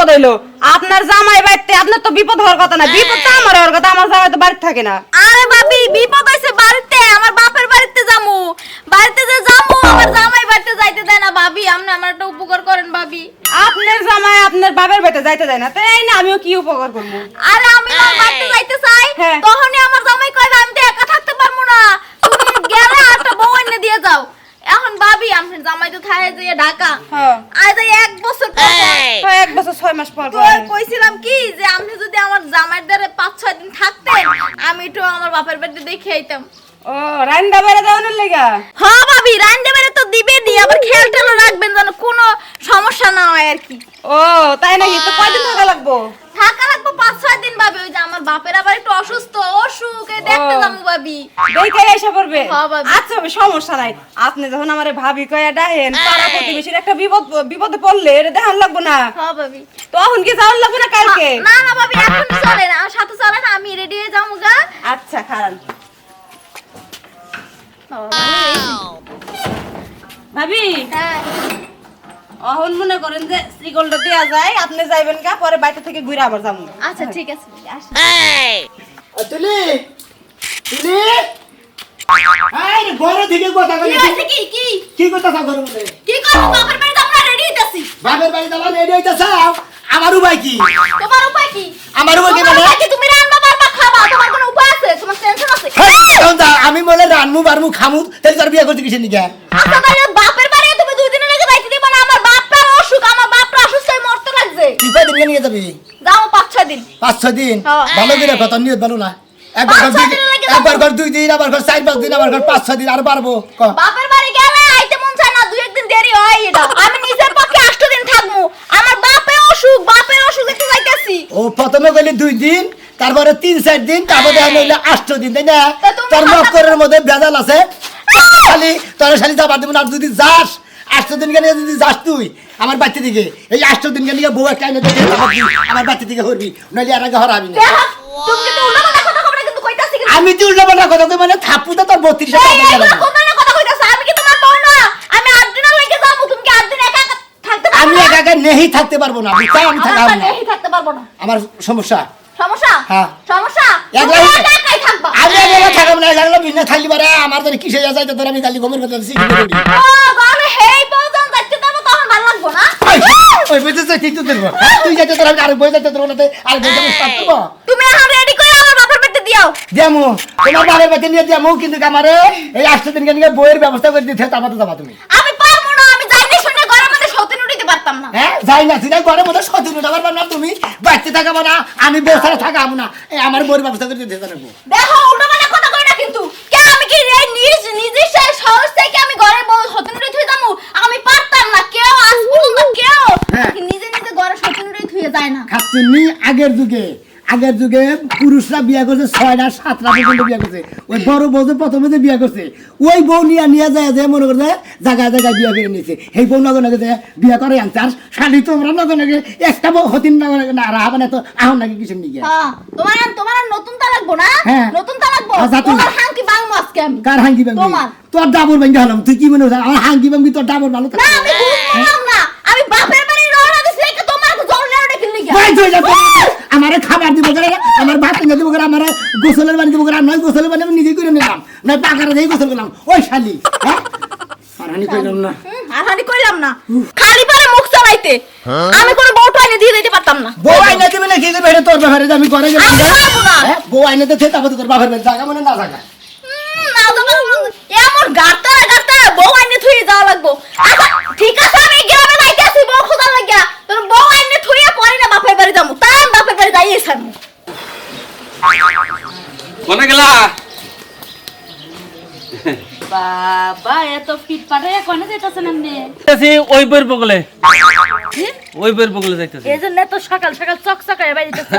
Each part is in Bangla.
বিপদ হইলো? আপনার জামাই বাড়িতে, আপনার তো বিপদ হওয়ার কথা না, বিপদ তো আমার হওয়ার কথা, আমার জামাই তো বাড়িতে থাকে না। আরে ভাবি বিপদ হইছে বাড়িতে, আমার বাপের বাড়িতে যামু, বাড়িতে যে যামু আমার জামাই বাড়িতে যাইতে দেয় না ভাবি, আপনি আমার একটা উপকার করেন ভাবি। আপনার জামাই আপনার বাপের বাড়িতে যাইতে দেয় না, তাই না? আমিও কি উপকার করবো? আরে আমি আমার বাড়িতে যাইতে চাই, হ্যাঁ। তখনই আমার জামাই কয় আমি তো একা থাকতে পারবো না, তুমি গেলে একটা বউ এনে দিয়ে যাও। এখন ভাবি আমার জামাই তো থাকে যে ঢাকা, হ্যাঁ। আজ 1 বছর পর হয় 1 বছর 6 মাস পর তো কইছিলাম কি যে আপনি যদি আমার জামাইয়ের দ্বারে 5-6 দিন থাকতেন, আমি একটু আমার বাপের বাড়িতে দেখে আইতাম। ও রান্না বেড়ে দেওয়ানোর লেগা? হ্যাঁ ভাবি, রান্না বেড়ে তো দিবে দি, আবার খেয়াল টেয়াল রাখবেন যেন কোনো সমস্যা না হয় আর কি। ও তাই নাকি? তো কয়দিন থাকা লাগবো? থাকা লাগবে 5-6 দিন ভাবি, ওই যে আমার বাপের আবার একটু অসুস্থ, অসুখে দেখতে ও। যাবো ভাবি। দেখে এসে পড়বে? হ্যাঁ ভাবি। আচ্ছা ভাবি, সমস্যা নাই। আপনি যখন আমারে ভাবি কয়া ডাহেন, পাড়া প্রতিবেশীর একটা বিপদে পড়লে এটা দেখান লাগবো না? হ্যাঁ ভাবি। তখন কি যাওয়ার লাগবে না কালকে? না না ভাবি, এখন চলে না, আমার সাথে চলে না, আমি রেডি হয়ে যাবো গা। আচ্ছা খারান ভাবি। হ্যাঁ অহন মনে করেন যে শ্রীগোলটা দেয়া যায়, আপনি যাইবেন গা, পরে বাইরে থেকে ঘুরে আবার যাবো। আচ্ছা ঠিক আছে ভাবি, আসি। তুলি তুলি আরে বড় থেকে কথা কি কই হইছে? কি কি কি কথা ঘর মধ্যে কি করব? বাপের বাড়িতে আমরা রেডি হইতাছি। বাপের বাড়ি যাবা রেডি হইতাছ? আমার উপায় কি? তোমার উপায় কি? আমার উপায় কি তোমার মানে? উপায় কি? তুমি রান্না বান্না খাবা, তোমার কোনো উপায় আছে? তোমার টেনশন আছে? আমি বলে রানমু বারমু খামু তাহলে তোর বিয়ে করতে কিসের নিকা? আচ্ছা তাহলে বাপের বাড়ি তুমি 2 দিনের আগে যাইতে দিবা না? আমার বাপটা অসুখ, আমার বাপটা অসুস্থ হয়ে মরতে লাগছে। তুই কয়দিন নিয়ে যাবি? যাও 5-6 দিন। 5-6 দিন? হ্যাঁ। ভালো করে কথা নিয়ত ভালো না। একবার ঘর 5-6 দিনের লাগে যাবো। একবার ঘর 2 দিন, আবার ঘর 4-5 দিন, আবার ঘর 5-6 দিন আর পারবো ক? বাপের বাড়ি গেলে আইতে মন চায় না, 2-1 দিন দেরি হয় এটা। আমি নিজের পক্ষে 8 দিন থাকবো, আমার বাপের অসুখ, বাপের অসুখ দেখতে যাইতাছি। ও প্রথমে কইলি 2 দিন, তারপরে 3-4 দিন, তারপরে হইলো 8 দিন, তাই না? তা তুমি তোর হাতা- মক্করের মধ্যে ভেজাল আছে। তোর শালি যাবার দেব না, আর যদি যাস 8 দিন কেন যদি যাস তুই আমার বাচ্চা দিকে, এই 8 দিন কেন বউ একটা এনে দেখে আমার বাচ্চা দিকে হরবি, নইলে আর আগে হরাবি না। দেখ, তুমি কিন্তু উল্টাপাল্টা কথা কও না, কিন্তু কইতাছি কিন্তু। আমি তুই উল্টা পাল্টা কথা কই মানে থাপ্পুটা তোর 32 টাকা এই, গেল। এইগুলো কোন ধরনের কথা কইতাছ? আমি কি তোমার বউ না? আমি 8 দিনের লাগে যাবো, তুমি কি 8 দিন একা একা থাকতে পারবে? আমি একা একা নেই থাকতে পারবো না, বুঝছ? আমি থাকবো আমার না, নেই থাকতে পারবো না। আমার সমস্যা। সমস্যা? হ্যাঁ। সমস্যা? একলা তুমি হইতে- একাই থাকবা। আমি একা থাকবো না, লাগলো বিনা থাকলি পারে আমার যদি কিসে যায় তোর আমি গালি গমের কথা শিখে দিবি। ও গানে হেই বউজন যাইতে দেবো, তখন ভালো লাগবো না? ওই বুঝেছ ঠিক তো দেবো, তুই যাইতে তোর আমি আর বই যাইতে তোর ওনাতে আর বই যাবো স্টার্ট করবো। তুমি এখন রেডি করে আমার বাপের বাড়িতে দিও। দিয়ামু তোমার বাবার বাড়িতে নিয়ে দিয়ামু, কিন্তু আমারে এই 8 দিন কেন বইয়ের ব্যবস্থা করে দিতে তারপরে যাবা তুমি। আমি পারবো না, আমি যাইনি শুনে ঘরের মধ্যে সতীন উঠিতে পারতাম না। হ্যাঁ যাই না তুই ঘরের মধ্যে সতীন উঠাবার পার না, তুমি বাড়িতে থাকাবো না, আমি বউ ছাড়া থাকাবো না, এই আমার বইয়ের ব্যবস্থা করে দিতে জানাবো। দেখো উল্টাপাল্টা কথা কই না কিন্তু। কে আমি কি এই নিজের সাহস থেকে আমি ঘরে সতীন উঠে থুই যাবো? আমি পারতাম না, কেউ আজ পর্যন্ত কেউ হ্যাঁ। নিজে নিজে ঘরে সতীন উঠে থুয়ে যায় না। খাচ্ছেননি আগের যুগে পুরুষরা বিয়ে করছে 6টা 7টা পর্যন্ত বিয়ে করছে, ওই বড় বউ যে প্রথমে যে বিয়ে করছে ওই বউ নিয়ে যায় যে মনে করছে জায়গায় জায়গায় বিয়ে করে নিয়েছে, সেই বউ নগে নগে যে বিয়ে করে আনছে। আর শালি তোমরা নগে নগে একটা বউ হতিন নগে নগে না আর হবে না, তো আহন নাকি কিছু নিয়ে হ্যাঁ, তোমার আর নতুন তা লাগবো না? হ্যাঁ। নতুন তা লাগবো। আচ্ছা, তুমি- তোমার হাঙ্কি বাংমু আজকে আমি। কার হাঙ্গি বাঙ্গি? তোমার। তোর ডাবর বাঙ্গি হলাম, তুই কি মনে হচ্ছে আমার হাঙ্গি বাঙ্গি তোর ডাবর ভালো না আমি বুঝলাম না, আমি বাপের বাড়ি রওনা দিছি, একে তোমার জল নেড়ে রেখে লিগা। আমারে খাবার দিব করে, আমার ভাত এনে দিব করে, আমার গোসলের পানি দিব করে, নয় গোসলের পানি আমি নিজে করে নিলাম, নয় পাকারে দিয়ে গোসল করলাম। ওই শালি হ্যাঁ আর হানি কইলাম না, আর হানি কইলাম না, খালি পারে মুখ চালাইতে। আমি কোন বউটা এনে দিয়ে দিতে পারতাম না। বউ আইনা দিবে না কি করবে এটা তোর ব্যাপারে, আমি করে গেলাম। আমি পারবো না। হ্যাঁ বউ আইনা দিতে তারপর তোর বাপের বাড়ি জায়গা মনে না জায়গা। না এমন গাতা বউ আইনে থুই যাওয়া লাগবো। আচ্ছা ঠিক আছে, আমি গ্রামে যাইতেছি বউ খোঁজার লাগিয়া, তোর বউ আইনে থুইয়া পরে না বাপের বাড়ি যাবো, তাই আমি বাপের বাড়ি যাইয়েছি আমি। কোনে গেলা? বাবা এত ফিট পারে কোনে যাইতাছেন আপনি? যাইতাছি ওই বইয়ের বগলে, ওই বইয়ের বগলে যাইতাছি। এই জন্য তো সকাল সকাল চকচকায় বাইরেতেছে।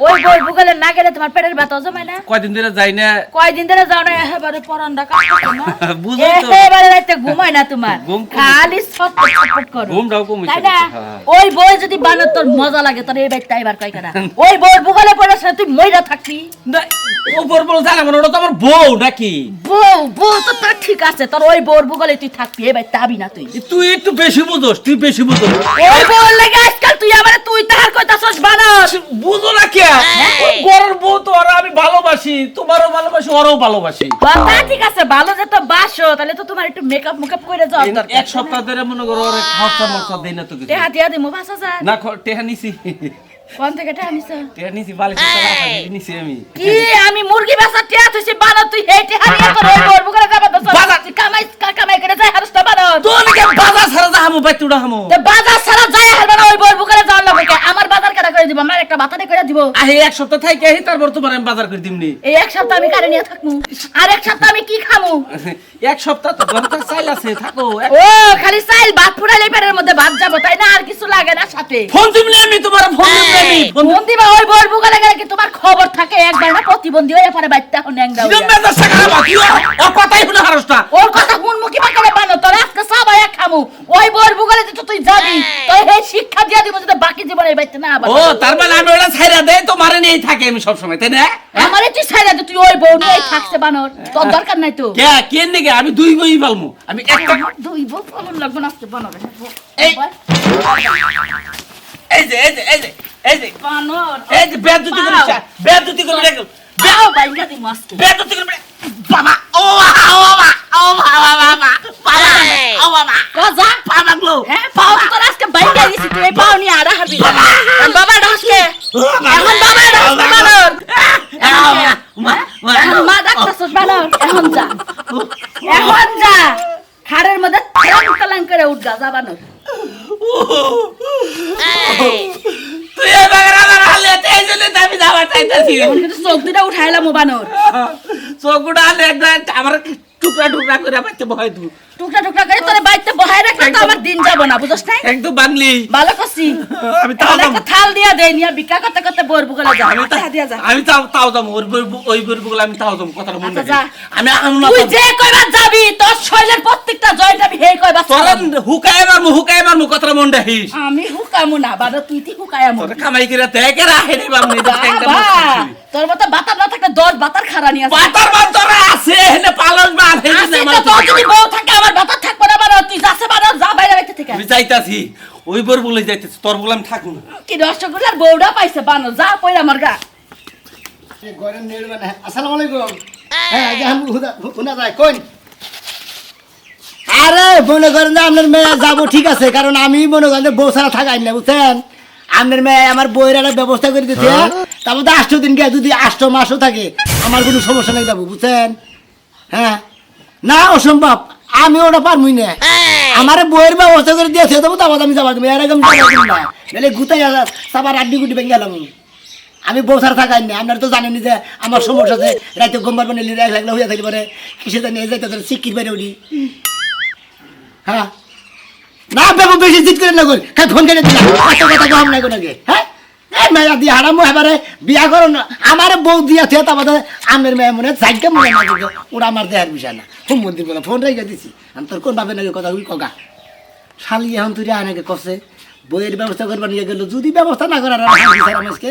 ওই বই বুগলে না গেলে তোমার পেটের ব্যথা জমে না? কয়দিন ধরে যাই না, কয়দিন ধরে যাও না? এবারে পরান্ডা কাটছে না, বুঝোই তো। এবারে রাতে ঘুমায় না তোমার, ঘুম কমে- খালি ছটফট ছটফট করো। ঘুমটাও কমিছে। তাই না? হ্যাঁ। ওই বই যদি বানার তোর মজা লাগে তোর এই বাইকটা এবার কয় কেনা ওই বইয়ের বুগলে পড়ে তুই মইরা থাকবি। না, ও বড় বড় জানা মনে ওটা তো আমার বউ নাকি? বউ বউ তো তো তোর ঠিক আছে তোর ওই বোর বুগলে তুই থাকবি এবার তাবি না তুই তুই একটু বেশি বুঝোস, তুই বেশি বুঝোস। ওই বোর লাগে আজকাল তুই আমারে তুই তাহার কইতাছস বানর বুঝো না কে? ওই বড়র বউ তো ওরা আমি ভালোবাসি, তোমারও ভালোবাসি, ওরাও ভালোবাসি। কথা ঠিক আছে ভালো যে তো বাসো তাহলে তো তোমার একটু মেকআপ মুকআপ করে যাও দরকার এক সপ্তাহ ধরে মনে করো ওরা খরচা মরচা দেই না তো কিছু। টেহা দিয়া দিমু 5000 না টেহা নিছি, কোন থেকে টেহা নিছ টেহা নিছি, বালিশের টাকা দিয়ে নিছি আমি। কি আমি মুরগি বেচা টেহা তুই বানর তুই হে টেহা নিয়ে তোর ওই বোর বুগলে যাবা তো বাজার- তুই কামাই করে যাই হারস্তা বানর তো নাকি বাজার ছাড়া যা হামু বাইতুড়া হামু। তো বাজার সারা যায় হারবা না ওই বোর বুগলে যাওয়ার লাগে আমার বাজার কাটা করে দিব আমার একটা বাতারে করে দিব আহে এক সপ্তাহ থাকি আহি তারপর তোমার আমি বাজার করে দিমনি। এই এক সপ্তাহ আমি কারে নিয়ে থাকমু আর এক সপ্তাহ আমি কি খামু এক সপ্তাহ তো দরকার চাইল আছে, থাকো। ও খালি চাইল ভাত ফুরাইলে পেটের মধ্যে ভাত যাবো তাই না আর কিছু লাগে না সাথে ফোন দিমনি আমি, তোমার ফোন দিমনি আমি। ফোন দিবা ওই বোর বুগলে গেলে কি তোমার খবর থাকে একবার না প্রতিবন্ধী হয়ে পরে বাইতে এখন ন্যাংরা হইয়া। দিদম মেজাজ টাকা বাকি ও কথাই শুনে হারসটা। ওর কথা শুনমু কি বাকারে বানো তোর আজকে সবাই এক খামু ওই বোর বুগলে যে তুই যাবি তোর এই শিক্ষা দিয়া দিব যদি বাকি জীবনে বাইতে না আবার ও তার মানে আমি ওটা ছাইরা দেই তো মারে নিয়েই থাকে আমি সব সময়, তাই না? আমারে তুই ছাইরা দে তুই ওই বউ নিয়ে থাকছে বানর তোর দরকার নাই তো কে কেন নাকি আমি দুই বই পালমু, আমি একটা দুই বউ ফলন লাগবে না আজকে বানর এই এই যে এই যে এই যে এই যে বানর এই যে বেদুতি করিস, বেদুতি করে রেখো, বাও বাইঙ্গা দি মাস্কে বেদুতি করে বাবা ও বাবা ও বাবা বাবা বাবা ও বাবা কাজা বাবা গলো হ্যাঁ পাও তো তোর আজকে বাইঙ্গা দিছি তুই এই পাও নিয়ে আড়া হাবি বাবা ডাকছে এখন বাবা ডাকছে বানর এখন মা ডাকতেছস বানর এখন যা খাড়ের মধ্যে তলাং করে উঠগা যা বানর তুই এবার আমার হালে তেই জন্য আমি যাওয়া চাইতাছি। এখন কিন্তু চোখ দুটা উঠাইলাম ও বানর চকুটা হালে একদম আমার টুকরা টুকরা করে পাইতে ভয় তুই টুকরা টুকরা করে তোরে বাইতে বহাই রাখলে তো আমার দিন যাব না বুঝছ নাই একদম বাংলি ভালো করছি আমি তাও এখন একটা থাল দিয়া দেই নিয়া বিকা করতে করতে বোর বুগলে যা আমি টাকা দিয়া যা আমি তাও দাম ওই বইগুলো আমি তাও দাম কথাটা মনে আচ্ছা, যা। আমি আমলা তুই যে কয়বার যাবি তোর শৈলের প্রত্যেকটা জয়েন্ট আমি হে কয়বার তোরা চালাবো। হুকায় মারমু কথাটা মন রাখিস। আমি হুকামু না বাবা তুই হুকায়ামু তোরা কামাই করে দেখে রাখে রে বামনি বাবা তোর মতো বাতার না থাকলে 10 বাতার খারা নিয়ে আসে পাতার মান তোরা আছে হেনে পালন বাদ হেনে আসি আমার তো তোর যদি বউ থাকে আমার বাতার থাকবে না বাবা তুই যাচ্ছে বাবা যা বাইরে বাইতে থেকে আমি যাইতাছি ওই বর বলে যাইতাছি তোর বলে আমি থাকুন কি রসগোল্লার বউটা পাইছে বানো যা পয়লা আমার গা গরম নেড়বে না। আসসালামু আলাইকুম। হ্যাঁ যে আমি হুনা যাই কোন আরে মনে করেন যে আপনার মেয়ে যাবো ঠিক আছে, কারণ আমি মনে করেন যে বউ ছাড়া থাকাই না বুঝছেন। আপনার মেয়ে আমার বইয়ের একটা ব্যবস্থা করে দিতে, তারপর তো 8 দিন গিয়ে যদি 8 মাসও থাকে আমার কোনো সমস্যা নেই যাবো বুঝছেন। হ্যাঁ না অসম্ভব, আমি ওটা পারবই না। আমার বইয়ের ব্যবস্থা করে দিয়েছে তবু তারপর আমি যাবার দেবো এরকম যাবো না, নাহলে গুতাই সাবার আড্ডি গুটি ভেঙে গেলাম। আমি বউ ছাড়া থাকাই না, আপনারা তো জানেনি যে আমার সমস্যা আছে, রাইতে গোমবার বানিয়ে এক লাগলে হইয়া থাকলে পরে কিসে জানিয়ে যাইতে শিক্ষিত বেড়ে উঠি। হ্যাঁ না বাবু বেশি জিত করে না করি খাই ফোন কেটে দিলাম কথা কম নাই কোনাকে। হ্যাঁ এই মেয়া দিয়ে হারামো এবারে বিয়া করো না, আমার বউ দিয়া থিয়া তারপর আমের মেয়ে মনে সাইডকে মনে না দিল ওরা আমার দেহার বিষয় না। ফোন মন্দির বলে ফোন রেখে দিছি আমি তোর কোন ভাবে নাকি কথা কগা শালি এখন তুই আনাকে কষে বইয়ের ব্যবস্থা করবার নিয়ে গেল, যদি ব্যবস্থা না করার আমাকে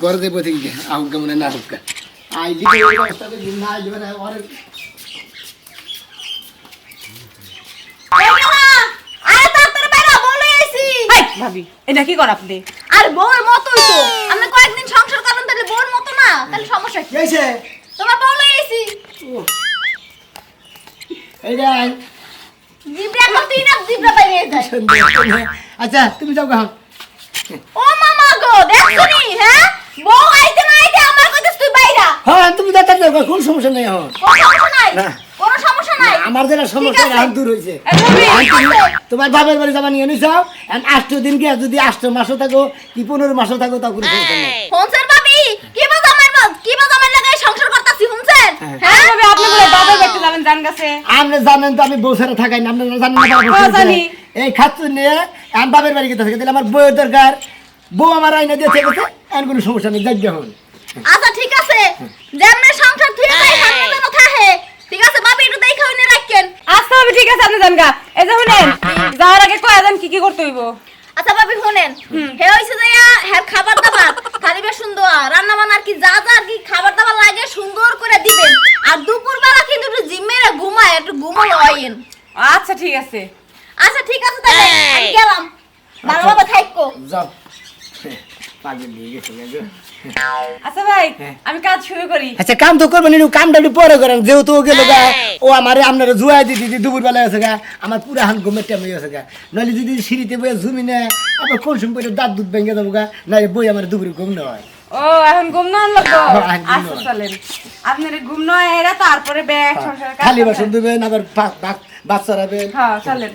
ঘরে দেবো থেকে আহুকা মনে না হুকা আইলি ব্যবস্থা করে না আইলি মানে আরে তাড়াতাড়ি বাইরে বলে আইছি ভাবি এটা কি কর আপনি? আর বউর মতই তো আপনি কয়েকদিন সংসার করেন তাহলে বউর মতো না তাহলে সমস্যা কি? কি হয়েছে তোমার বলে আইছি এইটা জিবরা করতেই না জিবরা বাইরে যায়। আচ্ছা তুমি যাও গা। ও মামা গো দেখছনি হ্যাঁ বউ আইতে না আইতে আমার কইতেছ তুই বাইরা হ্যাঁ তুমি যাও যাও কোন সমস্যা নেই এখন কোনো সমস্যা নাই না। কোনো সমস্যা নাই আমার যেটা সমস্যা আছে। এখন দূর হয়েছে। এ ভাবি, তোমার বাবার বাড়ি যাবা নিয়ে নিছাও 8 দিন গিয়ে যদি 8 মাসও থাকো কি 15 মাসও থাকো তা কোনো সমস্যা নেই। ফোনসের ভাবি কি বাজ আমার লাগাই সংসার করতাছি শুনছেন হ্যাঁ। হ্যাঁ ভাবি আপনি বলে বাবার বাড়িতে যাবেন জান গাছে। আপনি জানেন তো আমি বউ ছাড়া থাকাই না, আপনি জানেন না বাবা বউ হ্যাঁ, ছাড়া জানি। এই খাচ্ছু নিয়ে আমি বাবার বাড়ি গেতে থাকি, তাহলে আমার বউয়ের দরকার, বউ আমার আইনা দিয়ে থেকে গেছে আর কোনো সমস্যা নেই যাই হন। আচ্ছা ঠিক আছে যেমনে সংসার তুই যাই সামনে যেন থাকে ঠিক আছে ভাবি একটু দেখা হইনে রাখেন। আচ্ছা ভাবি ঠিক আছে আপনি জান গা। এই যে শুনেন যাওয়ার আগে কয়া দেন কি কি করতে হইব। আচ্ছা ভাবি শুনেন হে হইছে যে হের খাবার দাবার খালিবে সুন্দর রান্না বান্না আর কি যা যা আর কি খাবার দাবার লাগে সুন্দর করে দিবেন। আর আচ্ছা ঠিক আছে। আচ্ছা ঠিক আছে তাহলে আমি গেলাম ভালোভাবে থাকো যাও পাগল নিয়ে গেছে গো। আচ্ছা ভাই আমি কাজ শুরু করি। আচ্ছা কাম তো করবেন একটু কামটা একটু পরে করেন যেহেতু ও গেল গা ও আমারে আপনারা জুয়াই দিদি দুপুর বেলা আছে গা আমার পুরা হান ঘুমের টাইম হয়ে গেছে গা নইলে যদি সিঁড়িতে বয়ে ঝুমি না আবার কোন সময় পরে দাঁত দুধ ভেঙে যাবো গা না বই আমার দুপুরে ঘুম না হয় ও এখন ঘুম না লাগবো। এখন ঘুম আচ্ছা নয়। চলেন আপনার ঘুম নয় এরা তারপরে ব্যাগ সংসার খালি বাসন দেবেন আবার বাচ্চারা দেবেন হ্যাঁ চলেন।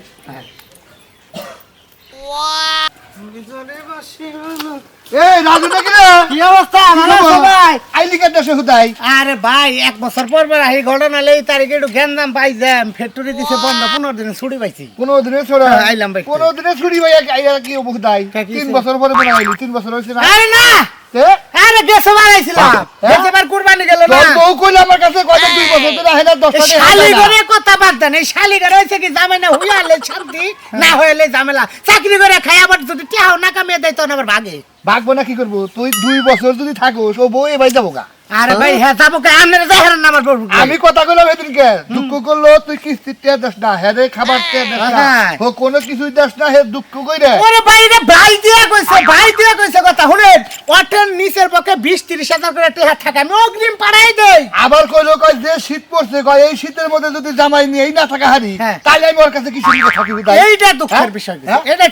এই রাজু নাকি রে কি অবস্থা ভালো আছো ভাই আইলি কেন দেশে হুদাই আরে ভাই 1 বছর পর পর আহি ঘটনা লই তারিখে একটু গ্যান্দাম পাই যাম ফ্যাক্টরি দিছে বন্ধ 15 দিন ছুটি পাইছি কোন দিনে ছড়া আইলাম ভাই 15 দিনে ছুটি ভাই আইয়া কি হুদাই তা কি 3 বছর পরে বড় আইলি 3 বছর হইছে না আরে না তে আরে গেছে মারাইছিলাম গেছেবার কুরবানি গেল না তোর বউ কইলা আমার কাছে কত 2 বছর ধরে হেলা 10 টা শালি করে কথা বাদ দেন এই শালি করে হইছে কি জামাই না হইয়ালে শান্তি না হইলে ঝামেলা চাকরি করে খাই আবার যদি টিয়াও না কামিয়ে দেয় তখন আবার ভাগে ভাগবো না কি করব তুই 2 বছর যদি থাকোস ও বউ এবাই যাবো গা আরে ভাই হ্যাঁ যাবো কে আমনে যাই হারান নামার পড়ব আমি কথা কইলাম এদিনকে দুঃখ করলো তুই কিস্তি তে দেস না হেরে খাবার তে দেস না হ্যাঁ। ও কোনো কিছুই দেস না হে দুঃখ কইরে ওরে ভাই রে ভাই দিয়া কইছে কথা শুনেন ওটেন নিচের পক্ষে 20-30 হাজার করে টাকা টাকা আমি অগ্রিম পাঠাই দেই আবার কইলো কই যে শীত পড়ছে কয় এই শীতের মধ্যে যদি জামাই নিয়েই না থাকা হারি হ্যাঁ। তাইলে আমি ওর কাছে কিছু নিয়ে থাকি হুদাই এইটা দুঃখের হ্যাঁ? বিষয় হ্যাঁ? এটা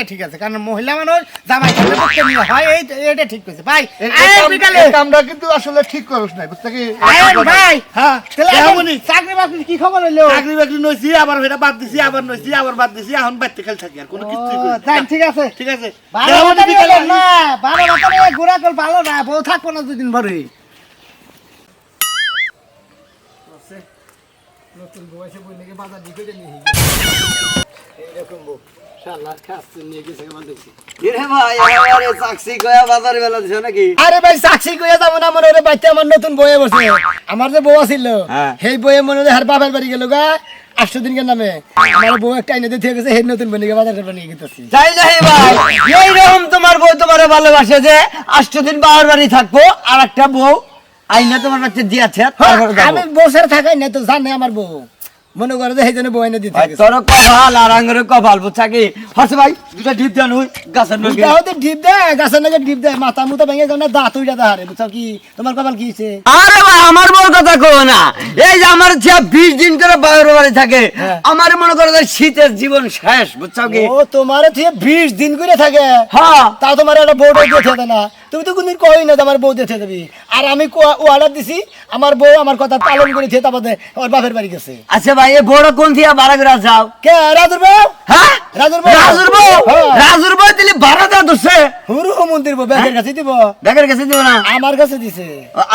ঠিক আছে কারণ মহিলা মানুষ জামাই থাকলে পক্ষে নিয়ে হয় এটা ঠিক কইছে ভাই বিকালে এই কামটা কিন্তু আসলে ঠিক করছ না বুঝতে কি আয়েন ভাই হ্যাঁ তাহলে এখন কেমনই? চাকরি বাকরি কি খবর হইলো চাকরি বাকরি নইছি আবার এটা বাদ দিছি আবার নইছি আবার বাদ দিছি এখন বাইতে খেল থাকি আর কোনো কিছু ঠিক আছে ঠিক আছে ভালো কেমন বাতারি বিকালে হলো না ভালো বাতারি ঘোরা কল ভালো না বউ থাকবো না দুদিন ভরে নতুন বউ এসে বই নাকি বাজার দিকে নিয়ে এইরকম বউ শালা খাচ্ছে নিয়ে গেছে কেমন দেখছি আরে ভাই সাক্ষী কইয়া যাবো না আমার ওরে বাইতে আমার নতুন বইয়ে বসে আমার যে বউ আছিল সেই বইয়ে মনে হয় হার বাপের বাড়ি গেল গা 800 দিনের নামে আমার বউ একটা এনে দিয়ে গেছে সেই নতুন বনিকে বাজার করে নিয়ে গেতেছি তাই যাই ভাই এইরকম তোমার বউ তোমারে ভালোবাসে যে 8 দিন বাবার বাড়ি থাকবো আর একটা বউ আইনা তোমার কাছে দিয়েছে তারপরে আমি যাবো বসে থাকাই না তো জানে আমার বউ মনে করে যে সেই জন্য বউ এনে দিতে ভাই, তোর কপাল আর আঙ্গুরে কপাল বুঝছা কি হচ্ছে ভাই দুটা ঢিপ দেন ওই গাছের নগে উল্টা হতে ডিপ দেয় গাছের নাকি ডিপ দেয় মাথা মুথা ভেঙে যাও না দাঁত উইটা দাঁড়ে বুঝছো কি তোমার কপাল কি হয়েছে আরে ভাই আমার বউর কথা কো না এই যে আমার যে 20 দিন করে বাবার বাড়ি থাকে হ্যাঁ। আমার মনে করে যে শীতের জীবন শেষ বুঝছো কি ও তোমার থেকে 20 দিন করে থাকে হ্যাঁ তাও তোমার একটা বউ দিয়ে দেয় না তুমি তো কোনদিন কই না যে আমার বউ দিয়ে দেবি আর আমি অর্ডার দিছি আমার বউ আমার কথা পালন করে দিয়ে তারপরে ওর বাপের বাড়ি গেছে আচ্ছা ভাই এই বড় কোন দিয়া বাড়া করে যাও কে রাজুর বউ হ্যাঁ রাজুর বউ রাজুর বউ হ্যাঁ। রাজুর বউ দিলি বাড়া দেওয়া দোষে হুরু মন্দির বউ ব্যাগের কাছে দিব ব্যাগের কাছে দিব না আমার কাছে দিছে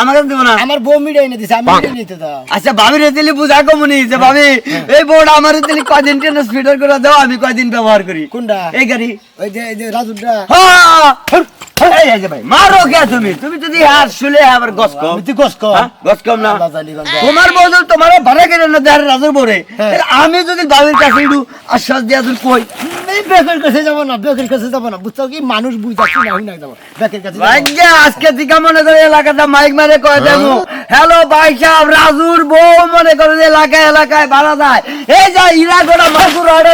আমার কাছে দিব না আমার বউ মিডিয়া এনে দিছে আমি মিডিয়া নিতে দাও আচ্ছা ভাবি রে দিলি বুঝা কমুনি যে ভাবি এই বোর্ড আমার দিলি কয়দিন টেন স্পিডার করে দাও আমি কয়দিন ব্যবহার করি কোনটা এই গাড়ি এই যে রাজুরটা হ্যাঁ এই যে ভাই মারো কে তুমি তুমি যদি হাত শুলে আবার গস কম তুই কস কর হ্যাঁ, গস কম না আল্লাহ জানি গন্ধ। তোমার বদল তোমার ভাড়া কেন না দেয়ার রাজুর বোরে আমি যদি ভাবির কাছে একটু আশ্বাস দিয়া তুই কই এই বেকের কাছে যাবো না বেকের কাছে যাবো না বুঝছো কি মানুষ বুঝাচ্ছি না হই না যাবো বেকের কাছে যাবো। ভাগ্যে আজকে দিকা মনে করে এলাকাটা মাইক মারে কয় দেবো হ্যালো ভাই সাহেব রাজুর বউ মনে করে যে এলাকায় ভাড়া যায় এই যা ইরাগোড়া মাগুর আড়ে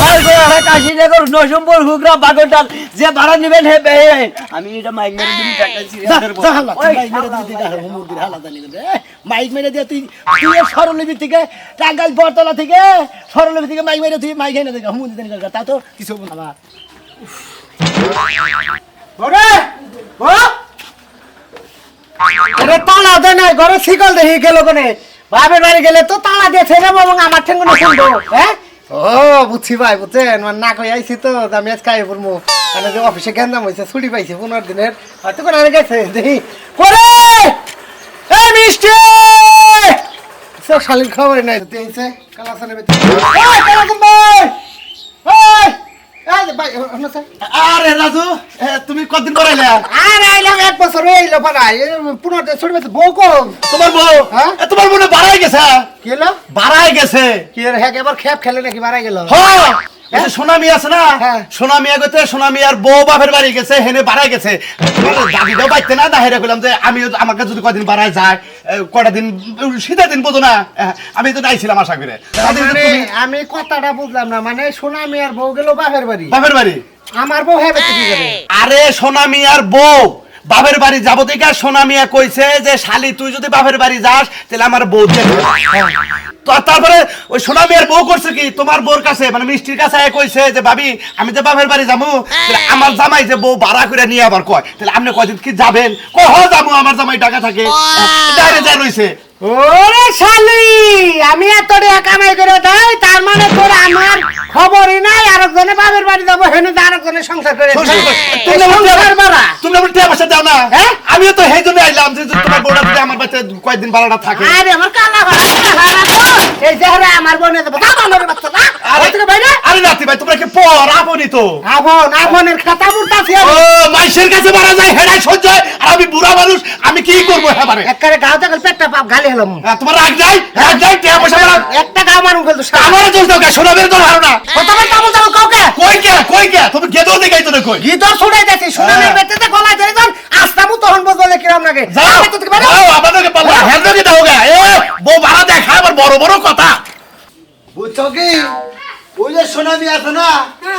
মাগুর কাশীনগর নরসিংপুর হুগরা বাগরটাল যে ভাড়া নেবেন হে বে আমি এটা মাইক মেরে দিবি টাকা যা, যা হাল্লা, তুই মাইক মেরে দিবি, তুই যা, হুমুর হাল্লা জানি কিন্তু, মাইক মেরে দিয়ে তুই সরলবি থেকে টাঙ্গাইল বরতলা থেকে সরলবি থেকে মাইক মেরে তুই মাইক এনে দেখ হুমুর দিতে নিকল তা তো কিছু হবো না আরে তালা দে না ঘরে শিকল দেখি গেল কোনে বাপের বাড়ি গেলে তো তালা দিয়ে ছেড়ে যাবো এবং আমার ঠেঙ্গুনে শুনবো হ্যাঁ ও বুঝছি ভাই বুঝছেন মানে না কই আইছি তো আমি আজকে আই পড়বো মানে যে অফিসে গেন্দাম হয়েছে ছুটি পাইছি 15 দিনের হয়তো করে আনে গেছে দেখি করে এই মিষ্টি সব শালির খবর নাই তো তেইছে কালাসানে বেতে ওই কালাসান ভাই ওই এই ভাই হলো স্যার আরে রাজু তুমি কতদিন পরাইলে আরে আইলাম 1 বছর হইলো পালাই 15 দিন ছুটি পাইছে বউ কো তোমার বউ হ্যাঁ? তোমার মনে বাড়াই গেছে কি হলো বাড়াই গেছে কি রে হ্যাঁ এবার খেপ খেলে নাকি বাড়াই গেল হ্যাঁ ওই যে সোনামি আছে না হ্যাঁ। সোনামি আগতে সোনামি আর বউ বাপের বাড়ি গেছে হেনে বাড়াই গেছে দাদিটাও বাইতে না না হেরে বললাম যে আমিও আমাকে যদি কয়দিন বাড়ায় যায় কয়টা দিন শীতে দিন বোঝো না আমি তো নাইছিলাম আশা করে তাদের যে মানে তুমি আমি কথাটা বুঝলাম না মানে সোনামি আর বউ গেল বাপের বাড়ি বাপের বাড়ি আমার বউ হবে কি করে আরে সোনামি আর বউ বাপের বাড়ি যাবো থেকে সোনামিয়া কইছে যে শালি তুই যদি বাপের বাড়ি যাস তাহলে আমার বউ দিয়ে দিবে। তো তারপরে ওই সোনামিয়ার বউ করছে কি তোমার বউর কাছে মানে মিষ্টির কাছে আয়া কইছে যে ভাবি আমি যে বাপের বাড়ি যাবো তাহলে আমার জামাই যে বউ ভাড়া করে নিয়ে আবার কয় তাহলে আপনি কয়দিন কি যাবেন কহ যাবো আমার জামাই টাকা থাকে ডাইরে যা রইছে ওরে শালি আমি এত টাকা কামাই করে দেই তার মানে তোর আমার খবরই নাই আরেকজনে বাপের বাড়ি যাবো হেনে তো আরেকজনে সংসার করে তুমি আমার টিয়া পয়সা দাও না হ্যাঁ? আমিও তো সেই জন্য আইলাম যে তোমার বউটা যদি আমার বাচ্চা কয়েকদিন ভাড়াটা থাকে আরে আমার কালা ভাড়া এই চেহারা আমার বোনে দেবো তা বানরের বাচ্চা না আরে নাতি ভাই তোমরা কি পর আপনি তো আপনের খাতা বুড়তাছি ও মাইশের কাছে মারা যায় হেডাই সহ্য হয় আর আমি বুড়া মানুষ আমি কি করবো হ্যাঁ একবারে গাও জাগাল পেটটা পাপ গালি হলাম তোমার রাগ যাই টিয়া পয়সা মারা একটা গাও মারুম ফেলতো আমার দোষ দাও কে শোনাবের তো হারো না কথা বল তাবল তাবল কাউকে কই কে তুমি গেদো দেখাই তো কই গিতর ছুড়াই যাচ্ছে সোনামের বেতেতে গলা ধরে যান আস্তামু তখন বললে কিরম লাগে যাও যাও আমাদেরকে পাল্লা হেলদকে দাও গে এ বউ ভাড়া দেখা আবার বড় বড় কথা বুঝছো কি ওই যে সোনামি আছে না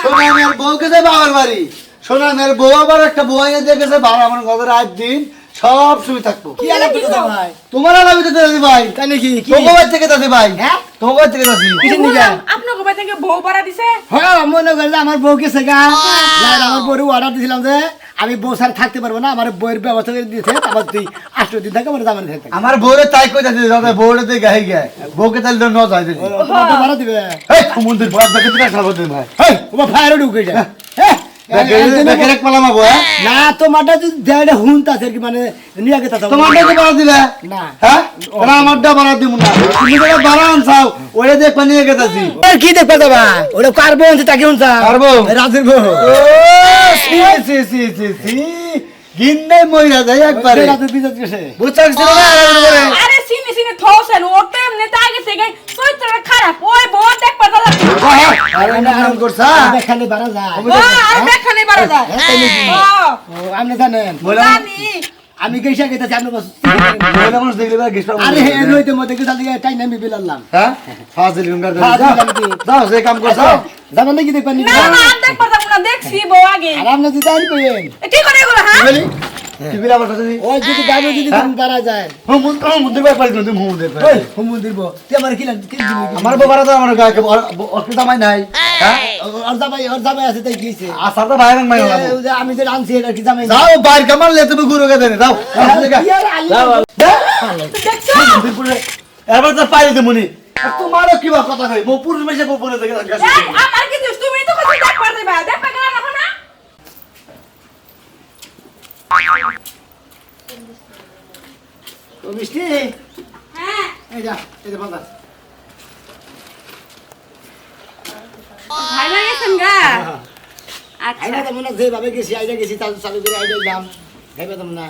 সোনামির বউকে যে বাবার বাড়ি সোনামির বউ আবার একটা বউ এনে দেখেছে ভাড়া আমার ঘরের 8 দিন সব শুয়ে থাকবো কি আলাপ করতে ভাই তোমার আলাদা তো দাদি ভাই তাই নাকি কি তোমার বাড়ি থেকে দাদি ভাই হ্যাঁ? তোমার বাড়ি থেকে দাদি কিসের নিগা আপনার গোবাই থেকে বউ ভাড়া দিছে হ্যাঁ মনে করে যে আমার বউ গেছে গা না আমার বউর অর্ডার দিয়েছিলাম যে আমি বউ সাথে থাকতে পারবো না আমার বউয়ের ব্যবস্থা করে দিয়েছে তারপর তুই 8 দিন থাকে আমার জামাই থাকতে আমার বউরে তাই কই যাচ্ছে দাদা বউরে তো গাই গায় বউকে তাহলে ন যায় দিদি তোমার তো ভাড়া দিবে এই মন্দির বড় দেখে তুমি খাবো দিন ভাই হেই তোমার ফায়ার ঢুকে যায় দেখে এক পালামা বউ না তোমারটা যদি দেড় হুনতাছে কি মানে নিয়ে গেতা তোমার ডেকে বাড়া দিলে না হ্যাঁ না আমারটা বাড়া দিব না তুমি যেটা বাড়া আনছাও ওরে দেখ পানিয়ে গেতাছি কি দেখবে যাবা ওটা কারবো আনছে তাকে হুনছা কার বউ? রাজের বউ ও সি সি সি সি সি গিন্নে মইরা যায় একবারে রাজের বিজত গেছে বুঝছাস না আরে আরে সিনে সিনে থোসেন ও তো এমনি আগে থেকে চরিত্রটা খারাপ ওই বউ দেখবা দাদা আরে না হারাম করছা দেখালে বাড়া যায় ও আর দেখানে বাড়া যায় ও ও আপনি জানেন জানি আমি গেছা গেতাছি আপনি বস মহিলা মানুষ দেখলে বা গেস্ট আরে হে রইতে মধ্যে গেছা দিকে টাই নামি বিলালাম হ্যাঁ ফাজিল গঙ্গার ফাজিল আমি কি? যাও যে কাম করছ যাবেন নাকি দেখবেন না না আর দেখবা যাবো না দেখছি বউ আগে আর আপনি যদি জানি কইেন এ কি করে এগুলো হ্যাঁ বলি টিভির আবার কথা দিই ওই যদি গাবো যদি বাড়া যায় মন্দির ভাই পারি তুমি মন্দির ওই হুমুন্দির বউ তুই আমার কি কি আমার বাবারা তো আমার গায়ে অসুবিধা মাই নাই হ্যাঁ ওর জামাই আছে তাই গিয়েছে আসার তো ভাই মাই আমি যে আনছি এটা কি জামাই যাও বাইর কামাল লে তুমি গুরুকে দেন যাও এবার তো পাইলে দেমুনি তোমারও কি বা কথা কই মো পুরুষ মেশে বলে দেখে এই আমার কি দোষ তুমি তো কথা দেখবা দিবা দেখবা কেন না না ও মিষ্টি হ্যাঁ এই যা এই যে বাবা ভাই না গেছেন গা আচ্ছা আইনা তো মনে যেভাবে গেছি আইনা গেছি তার চালু করে আইনা দাম ভেবে দাম না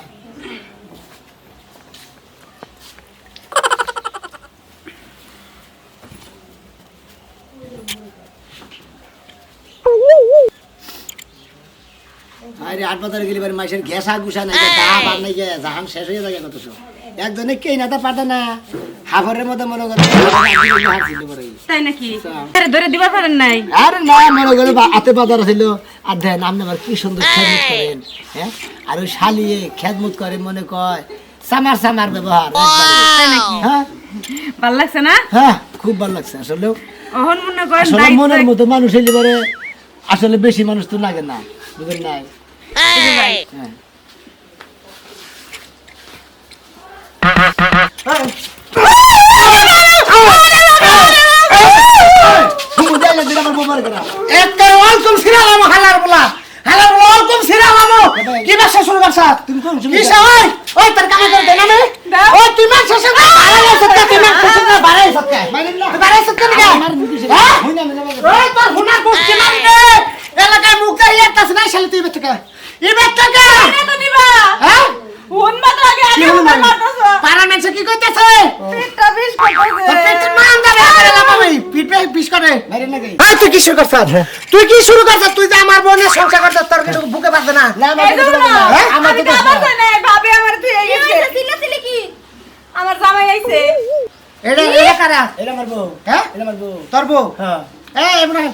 আরে আট বাজারে গেলি বাড়ি মাইসের ঘেসা গুসা নাই দাম আর নাই জাহান শেষ হয়ে যায় কত সব একজনে কেই না তা পারত না হাফরের মধ্যে মনে করে তাই নাকি আরে ধরে দিবার পারেন নাই আরে না মনে করে হাতে বাজার ছিল আর দেন আপনি আবার কি সুন্দর খেদমত করেন হ্যাঁ আর ওই শালিয়ে খেদমত করে মনে কয় সামার সামার ব্যবহার তাই নাকি হ্যাঁ ভাল লাগছে না হ্যাঁ খুব ভালো লাগছে আসলে ওহন মনে করেন আসলে মনের মতো মানুষ হইলে পরে আসলে বেশি মানুষ তো লাগে না বুঝলেন নাই হ্যাঁ একটা ওয়ালকম সিরালাম হালার বলা ওয়ালকম সিরালাম কি ব্যবসা শুরু করছ তুমি কোন কি সবাই ওই তোর কামে করে দেনা মে ওই তুই মাছ শেষ করে বাড়াই সত্যি তুই মাছ শেষ করে বাড়াই সত্যি বাড়াই সত্যি না ওই তোর হুনার বস্তি মারি রে এলাকায় মুখ দিয়ে একটাছ না শালি তুই বেটকা ই বেটকা তো দিবা হ্যাঁ ফোন মাত্র আগে আগে মারতাছো পাড়ার মানুষ কি কইতেছে পেটটা বেশ পেটের মান দাবে করে লামাই পিট পিস করে মাইরেন নাকি এই তুই কি শুরু করছস তুই কি শুরু করছস তুই যে আমার বোনের সংসার করছস তোর কিছু বুকে বাজে না না আমার তো দোষ না। ভাবি আমার তুই চিল্লাচিল্লি কি আমার জামাই আইছে এটা এটা কারা এটা আমার বউ হ্যাঁ এটা আমার বউ তোর বউ হ্যাঁ এই ইব্রাহিম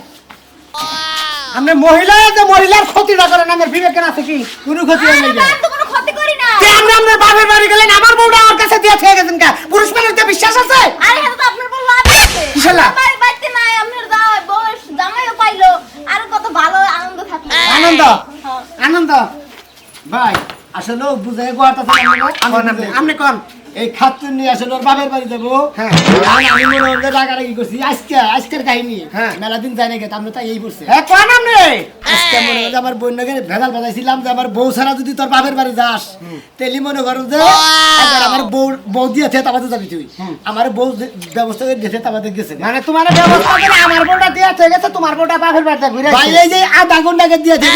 আমরা মহিলা যে মহিলার ক্ষতি না করেন আমার বিবেক আছে কি কোনো ক্ষতি হয় না আমি তো কোনো ক্ষতি করি না তে আমরা আমাদের বাপের বাড়ি গেলেন আমার বউটা আমার কাছে দিয়ে থেকে গেছেন কা পুরুষ মানুষ তো বিশ্বাস আছে আরে এটা তো আপনার বউ লাভ আছে কিসের লাভ? আমার বাড়িতে নাই আপনার বউ জামাইও পাইলো আর কত ভালো আনন্দ থাকলো আনন্দ হ্যাঁ। আনন্দ ভাই আসলে বুঝাই গোয়াটা আপনি কোন এই খাতুন নিয়ে আসলে ওর বাপের বাড়ি যাবো হ্যাঁ। আমি মনে হয় রাগারাগি করছি আজকের কাহিনী হ্যাঁ। মেলা দিন যাই না গেছে আমরা তাই এই করছে হ্যাঁ কোন আপনি আজকে মনে হয় যে আমার বোনকে ভেজাল বাজাইছিলাম যে আমার বউ ছাড়া যদি তোর বাপের বাড়ি যাস তেলি মনে করো যে একবার আমার বউ দিয়েছে তাবাতে যাবি তুই আমার বউ ব্যবস্থা করে দিয়েছে তাবাতে গেছে মানে তোমার ব্যবস্থা করে আমার বউটা দিয়ে থেকে গেছে তোমার বউটা বাপের বাড়িতে ঘুরে ভাই এই যে আধা ঘন্টাকে দিয়েছে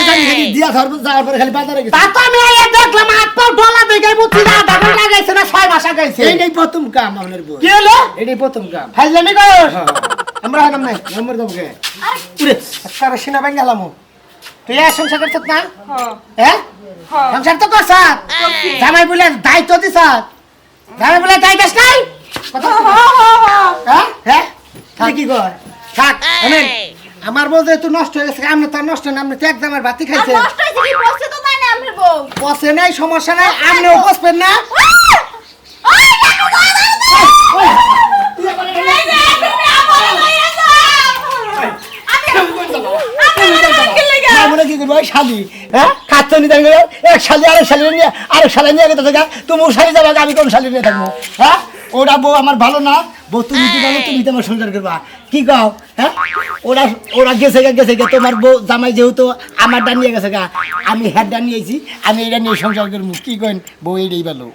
দিয়া যাওয়ার পরে খালি বাজারে গেছে তা তো আমি এই দেখলাম হাত পা ডলা দেখে বুঝছি না ডাবল লাগাইছে না 6 মাস আগাইছে এইটাই প্রথম কাম আমার বউ কি হলো এটাই প্রথম কাম ফাইজলামি কর আমরা হারাম নাই নম্বর দেবকে আজকাল সিনা বাঙ্গা গেলাম তুই আর সংসার করছিস না হ্যাঁ হ্যাঁ সংসার তো করছ জামাই বলে দায়িত্ব দিছ জামাই বলে দায়িত্ব নাই কথা হ্যাঁ হ্যাঁ তুই কি কর থাক আমেন আমার বউ যেহেতু নষ্ট হয়ে গেছে আমরা তো নষ্ট না আপনি তো একদম আর বাতি আর খাইছে নষ্ট হয়েছে কি বসছে তো তাই না আপনার বউ বসে নাই সমস্যা নাই আপনিও বসবেন না মনে কি করবো ওই শালি হ্যাঁ খাচ্ছ নি দেখবে এক শালি আরেক শালি নিয়ে আরেক শালি নিয়ে গেছে তুমি শালি যাবে আমি কোন শালি নিয়ে থাকবো হ্যাঁ ওরা বউ আমার ভালো না বউ তুমি কি জানো তুমি তো আমার সংসার করবা কি কও হ্যাঁ ওরা ওরা গেছে গে তোমার বউ জামাই যেহেতু আমারটা নিয়ে গেছে গা আমি হেডটা নিয়েছি আমি এটা নিয়ে সংসার করবো কি কেন বউ এইটাই ভালো